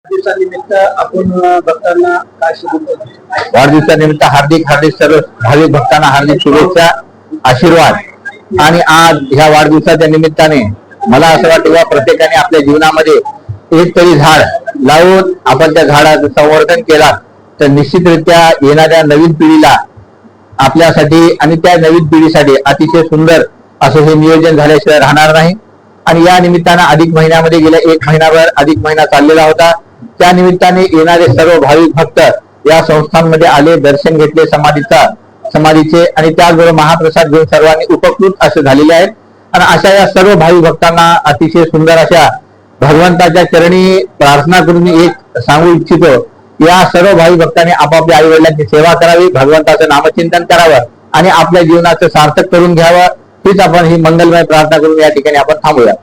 दिवसानिमित्त आपण भक्तांना काय शुभेच्छा? वाढदिवसानिमित्त हार्दिक हार्दिक सर्व भाविक भक्तांना हार्दिक शुभेच्छा, आशीर्वाद. आणि आज ह्या वाढदिवसाच्या निमित्ताने मला असं वाटतं की प्रत्येकाने आपल्या जीवनामध्ये एक तरी झाड लावून आपण त्या झाडाचं संवर्धन केला तर निश्चितरित्या येणाऱ्या नवीन पिढीला आपल्यासाठी आणि त्या नवीन पिढीसाठी अतिशय सुंदर असं हे नियोजन झाल्याशिवाय राहणार नाही. आणि या निमित्तानं अधिक महिन्यामध्ये गेल्या एक महिनाभर अधिक महिना चाललेला होता. त्या निमित्ताने येणारे सर्व भाविक भक्त या संस्थांमध्ये आले, दर्शन घेतले समाधीचे आणि त्याचबरोबर महाप्रसाद घेऊन सर्वांनी उपकृत असे झालेले आहेत. आणि अशा या सर्व भाविक भक्तांना अतिशय सुंदर अशा भगवंताच्या चरणी प्रार्थना करून एक सांगू इच्छितो, या सर्व भाविक भक्तांनी आपापल्या आई वडिलांची सेवा करावी, भगवंताचं नामचिंतन करावं आणि आपल्या जीवनाचं सार्थक करून घ्यावं. हीच आपण ही मंगलमय प्रार्थना करून या ठिकाणी आपण थांबूया.